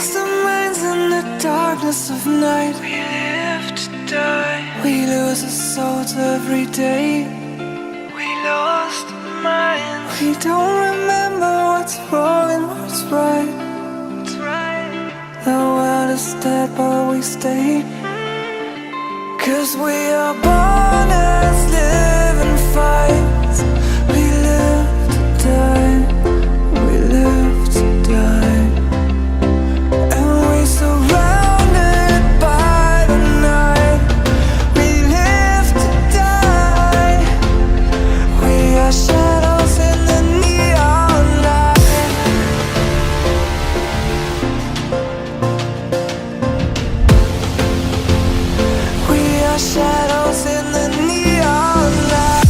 lost our minds in the darkness of night. We live to die. We lose our souls every day. We lost our minds. We don't remember what's wrong and what's right. What's right? The world is dead but we stay. 'Cause we are born as living fights. We live to die. We live to die. And we surrounded by the night. We live to die. We are shadows in the neon light. We are shadows in the neon light.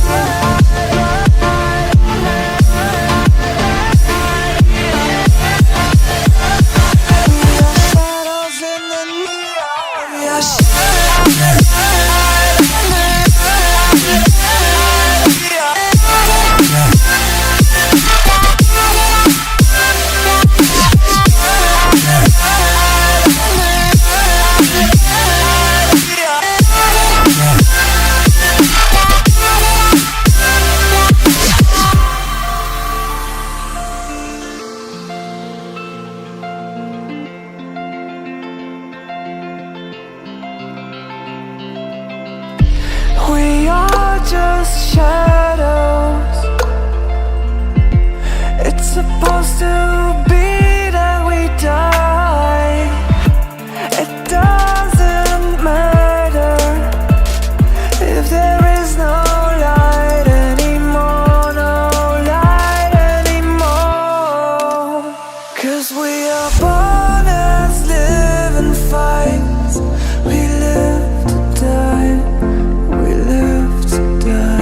We are just shadows. It's supposed to be that we die. It doesn't matter if there is no light anymore, no light anymore. 'Cause we are born as living fights. We live to die. We live to die.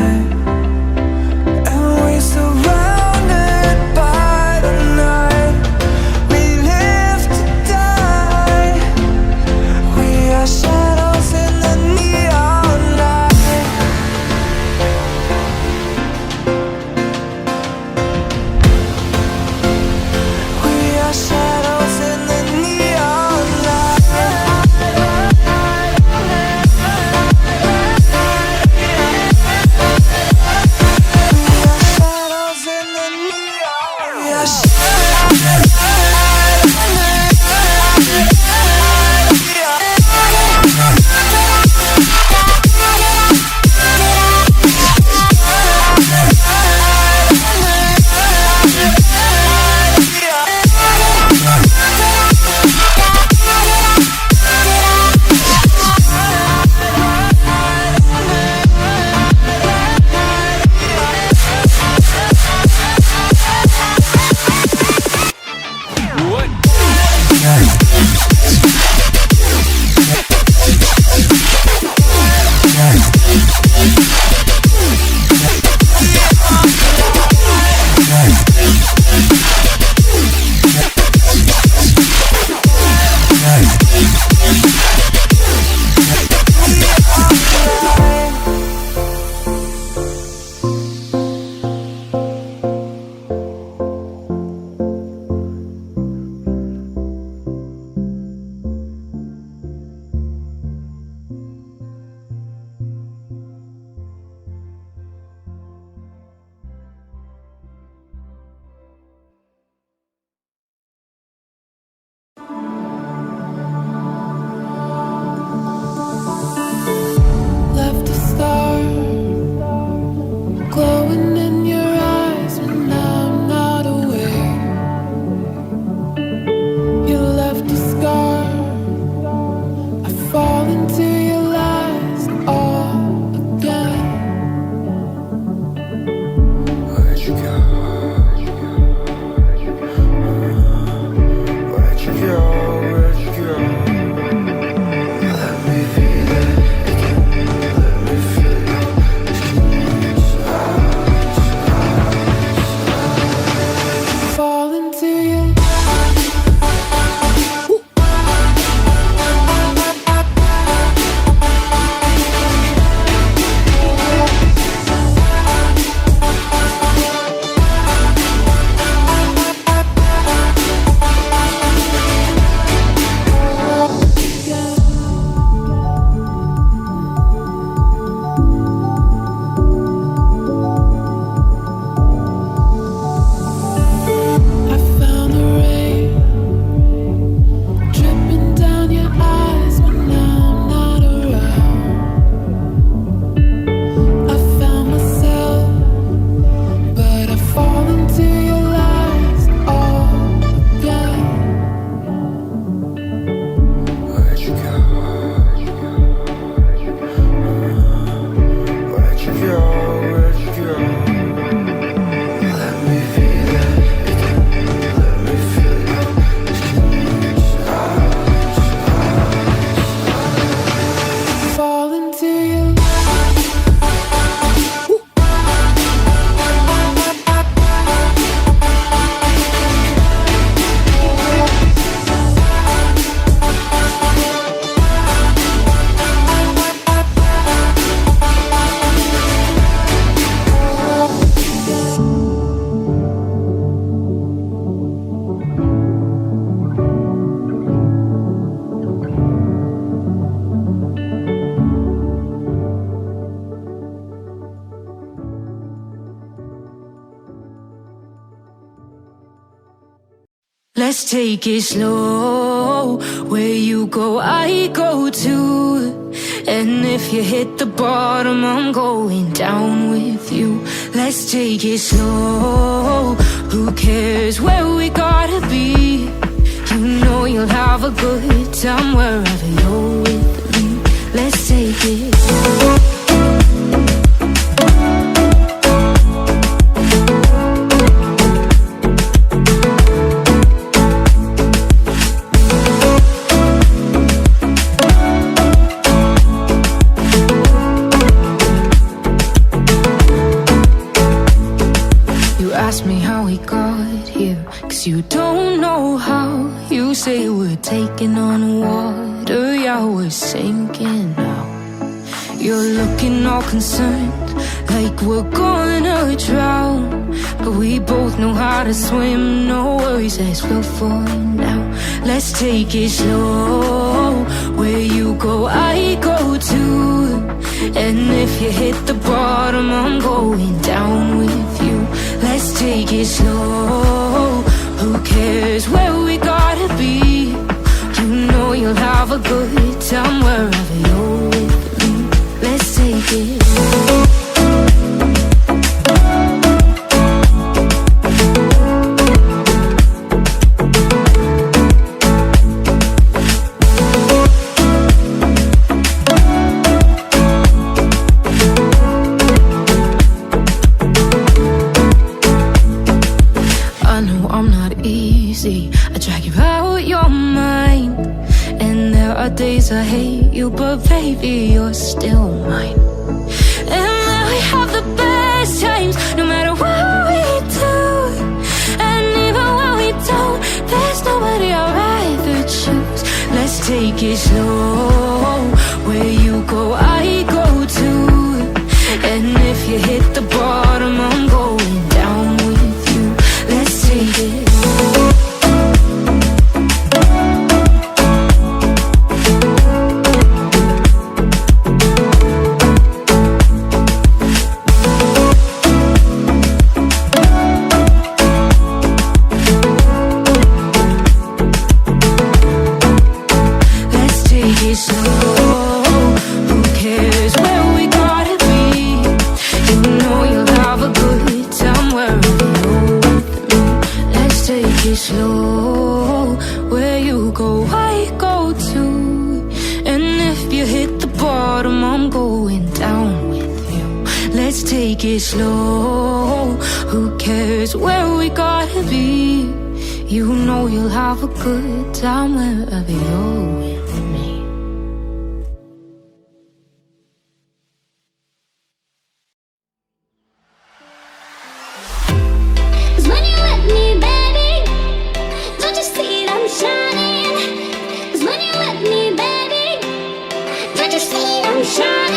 Let's take it slow. Where you go, I go too. And if you hit the bottom, I'm going down with you. Let's take it slow. Who cares where we gotta be? You know you'll have a good time wherever you're with me. Let's take it slow. Ask me how we got here, 'cause you don't know how. You say we're taking on water, yeah, we're sinking now. You're looking all concerned, like we're gonna drown. But we both know how to swim, no worries as we'll fall now. Let's take it slow. Where you go, I go too. And if you hit the bottom, I'm going down with you. Let's take it slow. Who cares where we gotta be? You know you'll have a good time wherever you're with me. Let's take it slow. I drag you out your mind, and there are days I hate you, but baby, you're still mine. And then we have the best times, no matter what we do. And even when we don't, there's nobody I'd rather choose. Let's take it slow. Where you go, I go too. And if you hit the bottom, I'm going down with you. Let's take it slow. Slow, where you go, I go too. And if you hit the bottom, I'm going down with you. Let's take it slow. Who cares where we gotta be? You know you'll have a good time wherever you're with me. Shining.